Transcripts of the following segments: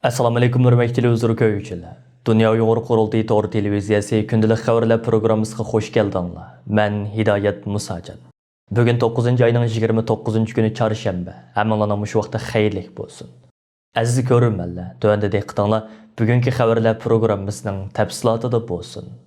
Assalomu alaykum hurmatli televizor ko'ruvchilar. Dunya Uyghur Qurultiyi to'g'ri televiziyasi күнділік xəvərlər pirugrammisiga xush keldinglar. Men Hidayat Musajan. Bugun 9-oyning 29 kuni chorshanba. Hammalarning shu vaqtda xayrlik bo'lsin. Aziz ko'ruvchilar, tövəndə diqqətinglar bugungi xəvərlər pirugrammisining tafsilotida bo'lsin.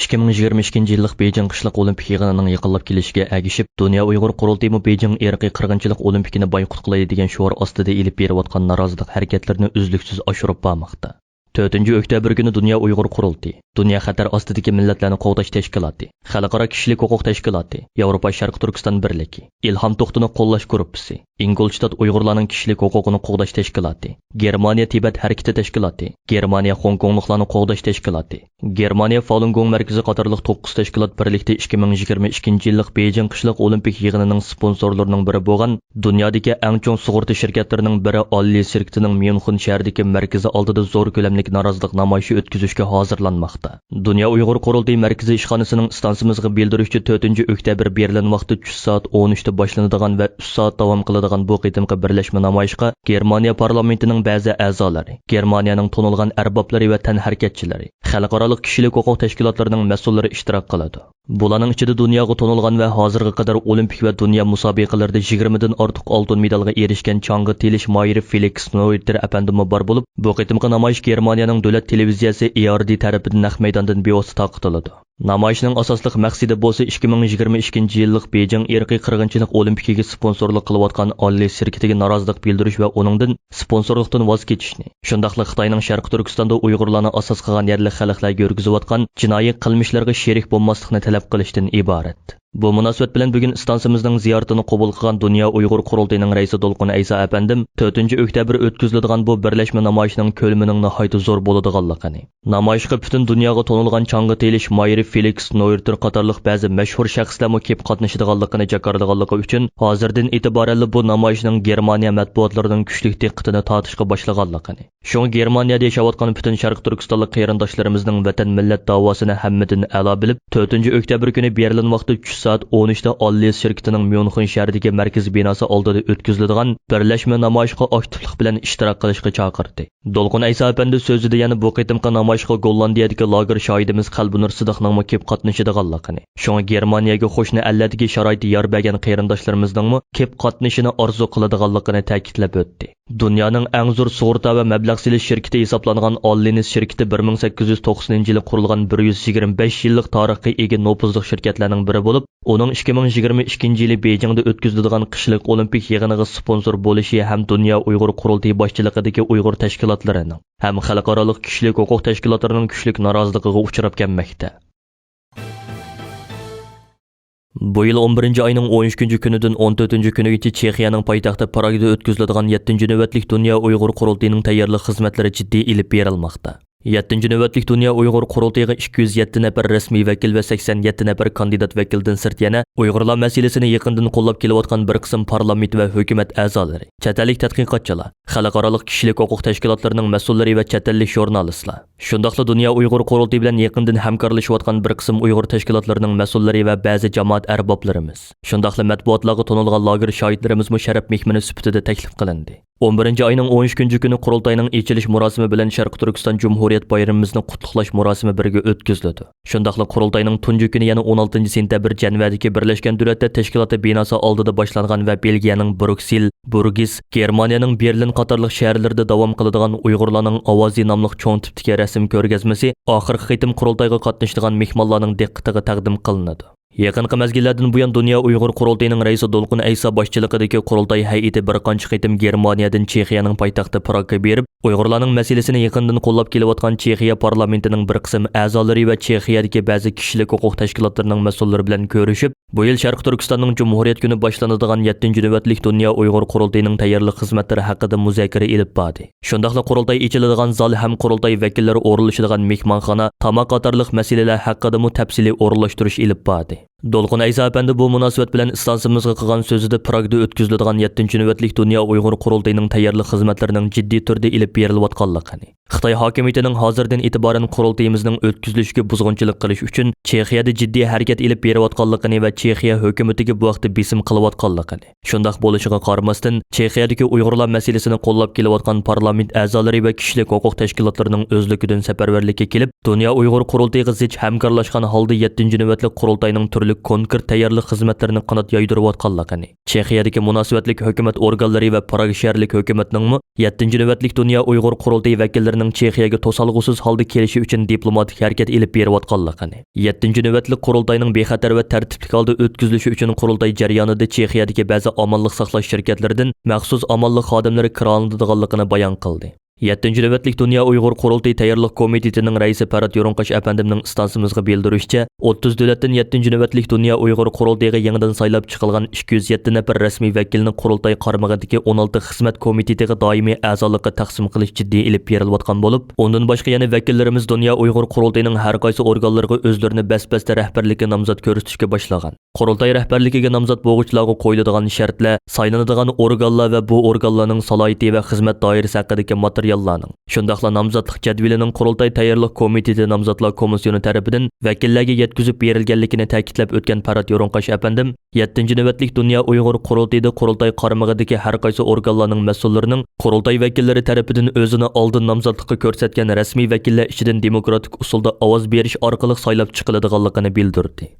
2022 yillik Beijing qishliq olimpik yig'inining yaqinlab kelishiga ergishib, Dunya Uyghur Qurultiyi Beijing irqiy qirg'inchilik olimpikini boyqut qiladi degan shior ostida elib berayotgan norozilik harakatlarini uzluksiz oshirib bormoqda. 4-oktyabr kuni Dunya Uyghur Qurultiyi, Dunya xatar ostidagi millatlarni qo'g'dash tashkiloti, Xalqaro kishilik huquq tashkiloti, Yevropa Sharq Turkiston birligi, Ilhom to'xtini qo'llash gruppasi, Ingolstadt Uyg'urlarning kishilik huquqini qo'g'dash tashkiloti, Germaniya Tibet harakati tashkiloti, Germaniya Hong Kongliklarni qo'g'dash tashkiloti, Germaniya Falun Gong markazi qatorliq 9 tashkilot birlikda 2022 yillik Beijing qishliq olimpik yig'inining sponsorlarining biri bo'lgan dunyodagi eng chong sug'urta shirkatlarining biri Olli Sirktining Myunxen shahridagi markazi oldida zo'r ko'lamli norozilik namoyishi o'tkazishga hozirlanmoqda. Dunya Uyg'ur Qurultiyi markazi ishxonasining stansimizga bildirishcha 4-oktyabr Berlin vaqti 3 soat 13 da boshlanadigan va 3 soat davom qiladigan bu qitimqi birlashma namoyishga Germaniya parlamentining ba'zi a'zolari, Germaniyaning tonilgan arboblari va tanharakatchilari, xalqaro kishilik huquq tashkilotlarining mas'ullari ishtirok qiladi. Bularning ichida dunyoga tonilgan va hozirga qadar olimpik va dunyo musobaqalarida 20 dan ortiq oltin medalga erishgan chang'i telish moyiri Felix Neuter apandimi bor bo'lib, bu qitimqi namoyish Germaniyaning davlat televiziyasi ERD tarafidan naq maydondan bevosita tarqatiladi. Namoyishning asosliq maqsadi bo'lsa 2022 yillik Beijing irqiy qirg'inchilik olimpikiga sponsorlik qilayotgan Olli Sirkitiga norozilik bildirish va uningdan sponsorlikdan voz kechishni, shundaqla Xitoyning Sharq Turkistonda Uyg'urlarni asos qilgan yerlik xalqlarga yurgizayotgan jinoiy qilmishlarga sherik bo'lmaslikni talab qilishdan iborat. Bu munosabat bilan bugun stansimizning ziyoratini qabul qilgan Dunya Uyg'ur Qurultiyining raisi Dolqun Aysa apandim 4-oktyabr o'tkaziladigan bu birlashma namoyishining ko'lamining nihoyatda zo'r bo'ladiganligini, namoyishga butun dunyoga tonilgan chang'i telish moyiri Felix Neuter qatorliq ba'zi mashhur shaxslarga kelib qatnashadiganligini jakardiganligi uchun hozirdan e'tiboran bu namoyishning Germaniya matbuotlarining kuchli diqqatini tortishga boshlaganligini, shunga Germaniyada yashayotgan butun Sharq Turkistonlik qarindoshlarimizning vatan millat davosini hammadan a'lo bilib 4-oktyabr kuni Berlin vaqti 3 soat 13 da Olli Sirktining Myunxen shahridagi markaz binosi oldida o'tkaziladigan birlashma namoyishga aktivlik bilan ishtirok qilishga chaqirdi. Dolqun Aysa apandi so'zida yana bu qitimqi namoyishga Gollandiyadagi lager shohidimiz Qalbinur Sidiqning kelib qatnashadiganligini, shunga Germaniyaga qo'shni alladagi sharoit yor bergan qarindoshlarimizning kelib qatnashishini orzu qiladiganligini ta'kidlab o'tdi. Dunyoning eng zo'r sug'urta va mablag' silish shirkati hisoblangan Ollinis shirkati 1890-yili qurilgan 125 yillik tarixga ega nopuzliq shirkatlarning biri bo'lib, uning 2022 yili Beijingda o'tkaziladigan qishliq olimpik yig'iniga sponsor bo'lishi ham Dunya Uyg'ur Qurultiyi boshchiligidagi Uyg'ur tashkilotlarining ham xalqaro kishilik huquq tashkilotlarining kuchli noroziligiga uchrab kelmoqda. Bu yil 11-oyning 13-kunidan 14-kunigacha Chexiyaning poytaxti Pragada o'tkaziladigan 7-navbatlik Dunya Uyg'ur Qurultiyining tayyorlik xizmatlari jiddiy ilib berilmoqda. 7-navbatlik Dunya Uyg'ur Qurultiyiga 207 nafar rasmiy vakil va 87 nafar kandidat vakildan sirt yana Uyg'urlar masalasini yaqindan qo'llab kelayotgan bir qism parlament va hukumat a'zolari, chet ellik tadqiqotchilar, xalqaro kishilik huquq tashkilotlarining mas'ullari va chet ellik jurnalistlar, shundaqla Dunya Uyg'ur Qurultiyi bilan yaqindan hamkorlashayotgan bir qism Uyg'ur tashkilotlarining mas'ullari va ba'zi jamoat arboblarimiz, shundaqla matbuotlarga tonilgan lager shohidlarimiz musharraf mehmoni sifatida taklif qilindi. 11-oyning 13 kuni qurultayning ochilish murosimi bilan Sharq Turkiston Cumhuriyet bayramimizni qutluqlash murosimi birga o'tkazildi. Shundaqla qurultayning tunji kuni yana 16-sentabr Janvadagi Birlashgan Davlatlar Tashkiloti binosi oldida boshlangan va Belgiyaning Bruksel, Burgis, Germaniyaning Berlin qatorliq shaharlarida davom qiladigan Uyg'urlarning ovozi nomli cho'ng tipdagi rasm ko'rgazmasi oxirgi qitim qurultayga qatnashadigan mehmonlarning diqqatiga taqdim qilinadi. Yaqinqi mezgillardan buyon Dunya Uyg'ur Qurultiyining raisi Dolqun Aysa boshchiligidagi qurultay hay'ati bir qancha qitim Germaniyadan Chexiyaning poytaxti Pragga berib, Uyg'urlarning masalasini yaqindan qo'llab kelayotgan Chexiya parlamentining bir qism a'zolari va Chexiyadagi ba'zi kishilik huquq tashkilotlarining mas'ullari bilan ko'rishib, bu yil Sharq Turkistonning Cumhuriyet kuni boshlanadigan 7-navbatlik Dunya Uyg'ur Qurultiyining tayyorlik xizmatlari haqida muzokara elib bordi. Shundaqla qurultay ichiladigan zal ham qurultay vakillari o'rinlashadigan mehmonxona, tamoq qatorliq masalalar haqida tafsiliy o'rinlashtirish elib bordi. Dolqun Aysa Efendi bu munosabat bilan istansimizga qilgan so'zida Pragda o'tkaziladigan 7-navbatlik Dunya Uyg'ur qurultayining tayyorlik xizmatlarining jiddiy turda ilib berilayotganligini, Xitoy hokimiyatining hozirdan e'tiboran qurultayimizning o'tkazilishiga buzg'unchilik qilish uchun Chexiyada jiddiy harakat ilib berayotganligini va Chexiya hukumatiga bu vaqtda besim qilayotganligini, shundoq bo'lishiga qaramasdan Chexiyadagi Uyg'urlar masalasini qo'llab kelayotgan parlament a'zolari va kishilik huquq tashkilotlarining o'zligidan safarbarlikka kelib, Dunya Uyg'ur qurultayiga zich hamkorlashgan holda 7-navbatlik qurultayining turli konkret tayyorlik xizmatlarini qanot yoydirayotganligini, Chexiyadagi munosabatlik hukumat organlari va Prag shaharlik hukumatning 7-navbatlik Dunya Uyg'ur qurultayi vakillarining Chexiyaga to'salg'usiz holda kelishi uchun diplomatik harakat ilib berayotganligini, 7-navbatlik qurultayining bexatar va tartibli holda o'tkazilishi uchun qurultay jarayonida Chexiyadagi ba'zi omonlik saqlash shirkatlaridan maxsus omonlik xodimlari kiralanadiganligini bayon qildi. 7-navbatlik Dunya Uyg'ur qurultayi tayyorlik komitetining raisi Parat Yo'ronqash apandimning istansimizga bildirishicha, 30 davlatdan 7-navbatlik Dunya Uyg'ur qurultayiga yangidan saylab chiqilgan 207 nafar rasmiy vakilni qurultay qaramog'idagi 16 xizmat komitetiga doimiy a'zolikqa taqsim qilish jiddiy ilib berilayotgan bo'lib, undan boshqa yana vakillarimiz Dunya Uyg'ur qurultayining har qaysi organlariga o'zlarini bas-basda rahbarlikka nomzod ko'rsatishga boshlagan. Qurultay rahbarligiga nomzod bo'lg'uvchilarga qo'yiladigan shartlar, saylanadigan organlar va bu organlarning salohiyati va xizmat doirasi haqidagi materiallarning, shundaqla nomzodlik jadvalining qurultay tayyorlik komiteti nomzodlar komissiyoni tarafidan vakillarga yetkazib berilganligini ta'kidlab o'tgan Parat Yo'ronqash apandim, 7-navbatlik Dunya Uyg'ur qurultayida qurultay qaramog'idagi har qaysi organlarning mas'ullarining qurultay vakillari tarafidan o'zini oldin nomzodlikka ko'rsatgan rasmiy vakillar ichidan demokratik usulda ovoz berish orqali saylab chiqiladiganligini bildirdi.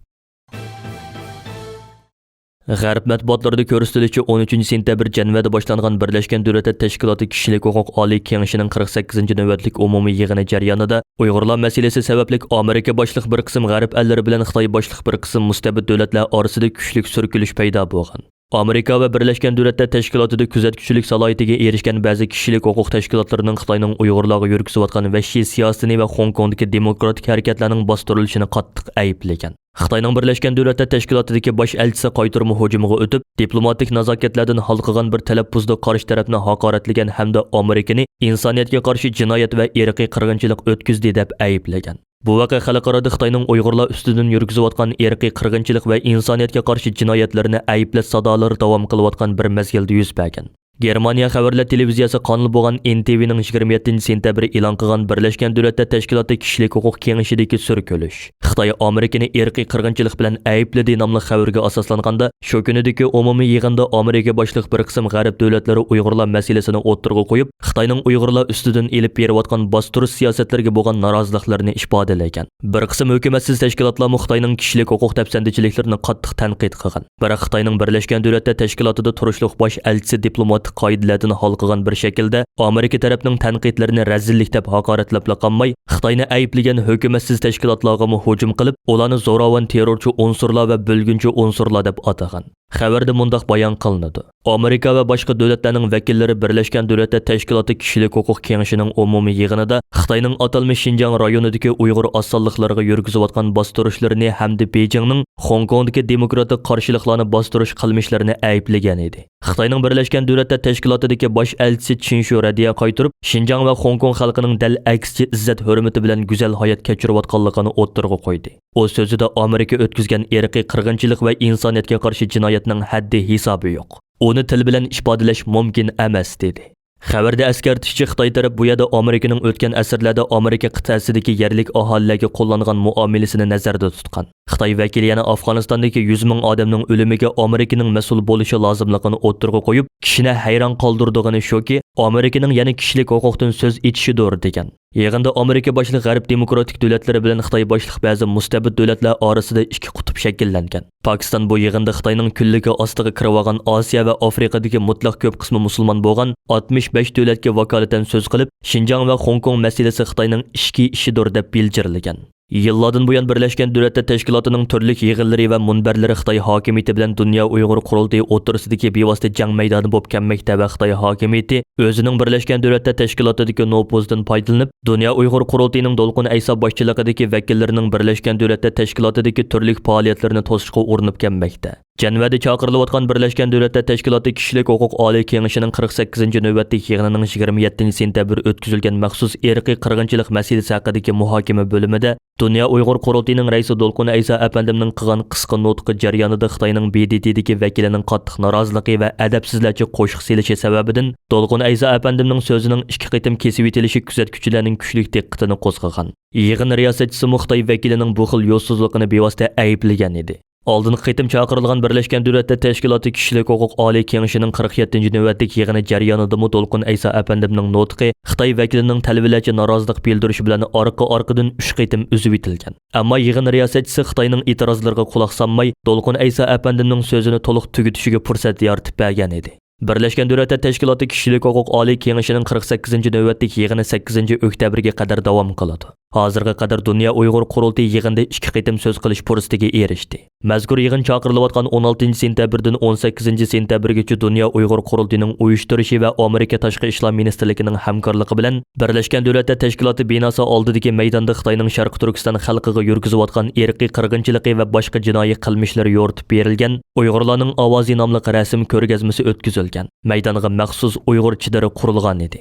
G'arb matbuotlarida ko'rsatilishicha 13-sentabr Janvada boshlangan Birlashgan Davlatlar Tashkiloti Kishilik huquq oliy kengashining 48-navbatlik umumiy yig'ini jarayonida Uyg'urlar masalasi sababli Amerika boshliq bir qism g'arb allari bilan Xitoy boshliq bir qism mustabid davlatlar orasida kuchli surkilish paydo bo'lgan. Amerika va Birlashgan Davlatlar Tashkilotida kuzatuvchilik salohiyatiga erishgan ba'zi kishilik huquq tashkilotlarining Xitoyning Uyg'urlarga yurgizayotgan vahshiy siyosatini va Hong Kongdagi demokratik harakatlarning bostirilishini qattiq ayblagan. Xitoyning Birlashgan Davlatlar Tashkilotidagi bosh elchisi qaytarma hujumiga o'tib, diplomatik nazokatlardan halqagan bir talaffuzda qarshi tarafni haqoratlagan hamda Amerikani insoniyatga qarshi jinoyat va irqiy qirg'inchilik o'tkazdi deb ayblagan. Bu voqea xalqaro Xitoyning Uyg'urlar ustidan yurgizayotgan irqiy qirg'inchilik va insoniyatga qarshi jinoyatlarini ayblab sadolari davom qilayotgan bir mezgilda yuz bergan. Germaniya xəvərlər televiziyasi qanlı bo'lgan NTV'ning 27-sentabr e'lon qilgan Birlashgan Davlatlar Tashkiloti kishilik huquq kengashidagi surkilish, Xitoy Amerikani irqiy qirg'inchilik bilan aybladi nomli xabarga asoslanganda, shu kunidagi umumiy yig'inda Amerika boshliq bir qism g'arb davlatlari Uyg'urlar masalasini o'tirg'a qo'yib, Xitoyning Uyg'urlar ustidan elib berayotgan bostirish siyosatlarga bo'lgan noroziliklarini ifodalagan. Bir qism hukumatsiz tashkilotlar Xitoyning kishilik huquq tafsandichiliklarini qattiq tanqid qilgan. Biroq Xitoyning Birlashgan Davlatlar Tashkilotida turishliq bosh elchisi diplomat qoidalardan halqagan bir shaklda Amerika tarafining tanqidlarini razillik deb haqoratlab qolmay, Xitoyni ayblagan hukumatsiz tashkilotlarga hujum qilib, ularni zo'ravon terrorchi unsurlar va bo'lgunchi unsurlar deb atagan. Xabarda mundaq bayon qilinadi. Amerika va boshqa davlatlarning vakillari Birlashgan Davlatlar Tashkiloti kishilik huquq kengashining umumiy yig'inida Xitoyning atalmish Xinjiang rayonidagi Uyg'ur osonliqlariga yurgizayotgan bostirishlarini hamda Beijingning Hong Kongdagi demokratik qarshiliklarni bostirish qilmishlarini ayblagan edi. Xitoyning Birlashgan Davlatlar Tashkilotidagi bosh elchisi Chinshu Radiya qaytarib, Xinjiang va Hong Kong xalqining dal aksicha izzat hurmati bilan go'zal hayot kechirayotganligini o'ttirg'a qo'ydi. O so'zida Amerika o'tkazgan irqiy qirg'inchilik va insoniyatga qarshi jinoyatning haddi hisobi yo'q. Uni til bilan ifodalash mumkin emas dedi. Xabarda askartishchi Xitoy taraf bu yerda Amerikaning o'tgan asrlarda Amerika qit'asidagi yerlik aholilarga qo'llangan muomalasini nazarda tutgan. Xitoy vakili yana Afg'onistondagi 100 ming odamning o'limiga Amerikaning mas'ul bo'lishi lozimligini o'ttirg'a qo'yib, kishini hayron qoldirdigani shuki, Amerikaning yana kishilik huquqdan so'z etishidir degan. Yig'inda Amerika boshliq g'arb demokratik davlatlari bilan Xitoy boshliq ba'zi mustabid davlatlar orasida ikki qutb shakllangan. Pokiston bu yig'inda Xitoyning kunligi ostiga kirib olgan Osiyo va Afrikadagi mutlaq ko'p qismi musulmon bo'lgan 65 davlatga vakolatan so'z qilib, Xinjiang va Hong Kong masalasi Xitoyning ishki ishidir deb bildirgan. Yillardan buyon Birlashgan Davlatlar Tashkilotining turli yig'inlari va munbarlari Xitoy hokimiyati bilan Dunya Uyg'ur qurultiyi o'tirisidagi bevosita jang maydoni bo'lib kelmoqda va Xitoy hokimiyati o'zining Birlashgan Davlatlar Tashkilotidagi nopozdan foydalanib, Dunya Uyg'ur qurultiyining Dolqun Aysa boshchiligidagi vakillarining Birlashgan Davlatlar Tashkilotidagi turli faoliyatlarini to'sishga urinib kelmoqda. Janvada chaqirilayotgan Birleşken Devletler Teşkilatı Kişilik Hukuk Oliy Kengeshining 48-ci növbətlik yig'inining 27-sentyabr o'tkazilgan maxsus irqiy qirg'inchilik masalasi haqidagi muhokama bo'limida Dunya Uyghur Qurultiyining raisi Dolqun Aysa apandimning qilgan qisqa nutqi jarayonida Xitoyning BDTdagi vakilining qattiq noroziligi va adabsizlarcha qo'shiq selishi sababidan Dolqun Aysa apandimning so'zining 2 qitim kesib etilishi kuzatuvchilarning kuchli diqqatini qo'zg'agan. Yig'in riyosatchisi Xitoy vakilining bu xil yo'lsizligini bevosita ayblagan edi. Oldingi qitim chaqirilgan Birleşken Devletler Teşkilatı Kişilik Hukuk Oliy Kengeshining 47-ci növbətlik yig'ini jarayonida Dolqun Aysa apandimning nutqi Xitoy vakilining talablarcha norozilik bildirishi bilan orqa-orqadan 3 qitim uzib etilgan. Ammo yig'in riyosatchisi Xitoyning e'tirozlariga quloq solmay, Dolqun Aysa apandimning so'zini to'liq tugatishiga fursat yaratib bergan edi. Birleşken Devletler Teşkilatı Kişilik Hukuk Oliy Kengeshining 48-ci növbətlik yig'ini 8-oktyabrga qadar davom qiladi. Hozirga qadar Dunya Uyg'ur Qurultiyi yig'inda 2 qitim so'z qilish fursatiga erishdi. Mazkur yig'in chaqirilayotgan 16-sentyabrdan 18-sentyabrgacha Dunya Uyg'ur Qurultiyining uyushtirishi va Amerika Tashqi ishlar ministrligining hamkorligi bilan Birleşken Devletler Teşkilatı binosi oldidagi maydonda Xitoyning Sharq Turkiston xalqiga yurgizayotgan irqiy qirg'inchiligi va boshqa jinoiy qilmishlari yoritib berilgan Uyg'urlarning ovozi nomli rasm ko'rgazmasi o'tkazilgan. Maydonga maxsus Uyg'ur chidari qurilgan edi.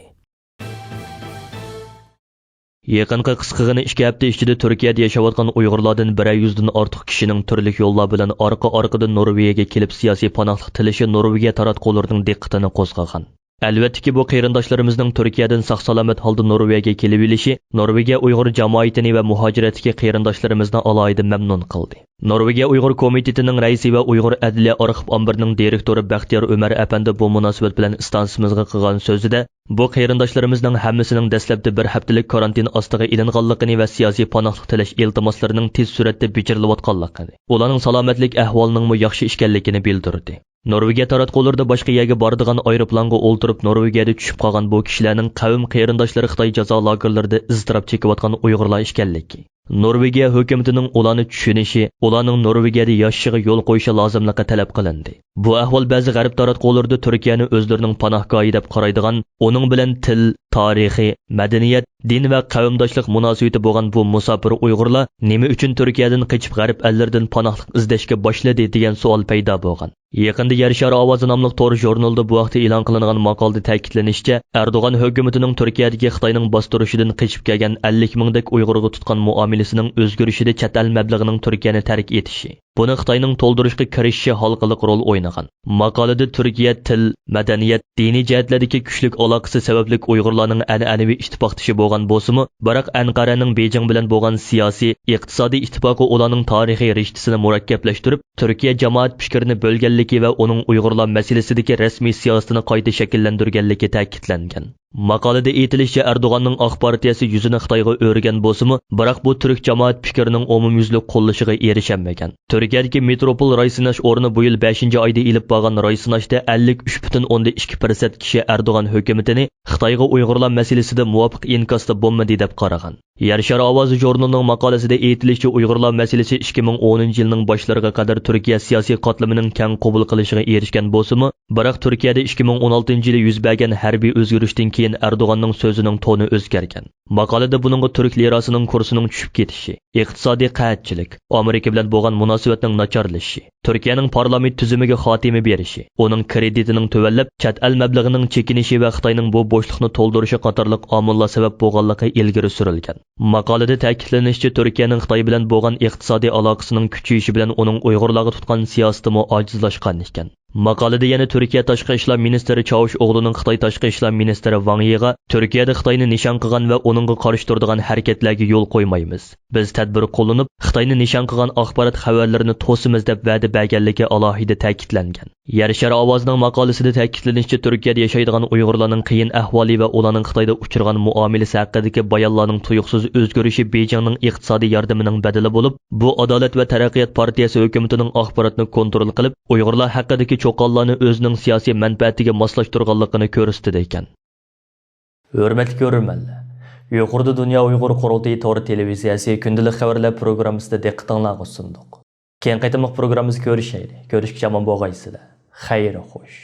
Yaqinqi qisqigina 2 hafta ichida Turkiyada yashayotgan Uyg'urlardan 100 dan ortiq kishining turli yo'llar bilan orqa-orqadan Norvegiyaga kelib siyosiy panohlik tilishi Norvegiya taratqularning diqqatini qo'zg'agan. Albatta bu qarindoshlarimizning Turkiyadan sog'-salomat holda Norvegiyaga kelib olishi Norvegiya Uyg'ur jamoatini va muhojiratdagi qarindoshlarimizni alohida mamnun qildi. Norvegiya Uyg'ur komitetining raisi va Uyg'ur adliya arxiv ombirining direktori Baxtiyor Umar apandi bu munosabat bilan istansimizga qilgan so'zida bu qarindoshlarimizning hammasining dastlabda bir haftalik karantin ostiga ilinganligini va siyosiy panohlik tilash iltimoslarining tez suratda bejirilayotganligini, ularning salomatlik ahvolining yaxshi ekanligini bildirdi. Norvegiya taratqularida boshqa yerga boradigan aeroplanga o'ltirib Norvegiyada tushib qolgan bu kishilarning qavm qarindoshlari Xitoy jazo lagerlarida iztirob chekayotgan Uyg'urlar ekanligi, Norvegiya hukumatining ularni tushunishi, ularning Norvegiyada yashashiga yo'l qo'yishi lozimligi talab qilindi. Bu ahvol ba'zi g'arb taratqularida Turkiyani o'zlarining panohgohi deb qaraydigan, uning bilan til, tarixi, madaniyat, din va qavmdoshlik munosabati bo'lgan bu musofir Uyg'urlar nima uchun Turkiyadan qochib g'arb ellardan panohlik izlashga boshladi degan savol paydo bo'lgan. Yaqinda Yarshar ovozi nomli to'g'ri jurnalda bu vaqtda e'lon qilingan maqolada ta'kidlanishicha, Erdo'g'an hukumatining Turkiyadagi Xitoyning bostirishidan qochib kelgan 50 mingdek Uyg'urga tutgan muomalasining o'zgarishida chet el mablag'ining Turkiyani tark etishi, buni Xitoyning to'ldirishga kirishishi halqalik rol o'ynagan. Maqolada Turkiya til, madaniyat, diniy jihatlardagi kuchli aloqasi sababli Uyg'urlarning an'anaviy ittifoqdoshi bo'lgan bo'lsa-mu, biroq Anqaraning Bejing bilan bo'lgan siyosiy, iqtisodiy ittifoqi ularning tarixiy rishtasini murakkablashtirib, Turkiya jamoat fikrini bo'lganligi va uning Uyg'urlar masalasidagi rasmiy siyosatini qayta shakllantirganligi ta'kidlangan. Maqolada aytilishicha, Erdo'g'anning oq partiyasi yuzini Xitoyga o'rgan bo'lsa-mu, biroq bu turk jamoat fikrining umumyuzlik qo'llashiga erishamagan. Turkiyadagi metropol raysinash o'rni bu yil 5-oyda ilib borgan raysinashda 53.2% kishi Erdo'g'an hukumatini Xitoyga Uyg'urlar masalasida muvofiq inkosda bo'lmadi deb qaragan. Yarshar ovozi jurnalining maqolasida aytilishicha, Uyg'urlar masalasi 2010-yilning boshlariga qadar Turkiya siyosiy qatlamining keng qabul qilishiga erishgan bo'lsa-mu, biroq Turkiyada 2016-yilda yuz bergan harbiy o'zgarishdan keyin Erdo'g'anning so'zining toni o'zgargan. Maqolada buningga turk lirasining kursining tushib ketishi, iqtisodiy qahatchilik, Amerika bilan bo'lgan munosabatning nacharlashishi, Turkiyaning parlament tuzimiga xotima berishi, uning kreditining tuvallab, chet el mablag'ining chekinishi va Xitoyning bu bo'shliqni to'ldirishi qatorliq omillar sabab bo'lganligi ilgari surilgan. Maqolada ta'kidlanishicha, Turkiyaning Xitoy bilan bo'lgan iqtisodiy aloqasining kuchayishi bilan uning Uyg'urlarga tutgan siyosati ojizlashgan ekan. Maqolada yana Turkiya tashqi ishlar ministri Chavush o'g'lining Xitoy tashqi ishlar ministri Wang Yiga Turkiyada Xitoyni nishon qilgan va uningga qarshi turadigan harakatlarga yo'l qo'ymaymiz. Biz tadbir qo'llanib, Xitoyni nishon qilgan axborot xabarlarini to'simiz deb va'da berganligi alohida ta'kidlangan. Yarshar ovozining maqolasida ta'kidlanishicha, Turkiyada yashaydigan Uyg'urlarning qiyin ahvoli va ularning Xitoyda uchirgan muomalasi haqidagi bayonlarning tuyuqsiz o'zgarishi Bejingning iqtisodiy yordamining badali bo'lib, bu Adolat va taraqqiyot partiyasi hukumatining axborotni kontrol qilib, Uyg'urlar haqidagi cho'qonlarni o'zining siyosiy manfaatiga moslashtirganligini ko'rsatdi ekan. Hurmatli ko'ruvchilar, yuqorida Dunya Uyg'ur Qurultiyi to'g'ri televiziyasi kündəlik xəvərlər proqrammisida diqqətinizə sunduq. Keyin qaytamliq proqramimizni ko'rishaylik. Ko'rishgacha omon bo'lgaysizlar. Xayr xo'sh.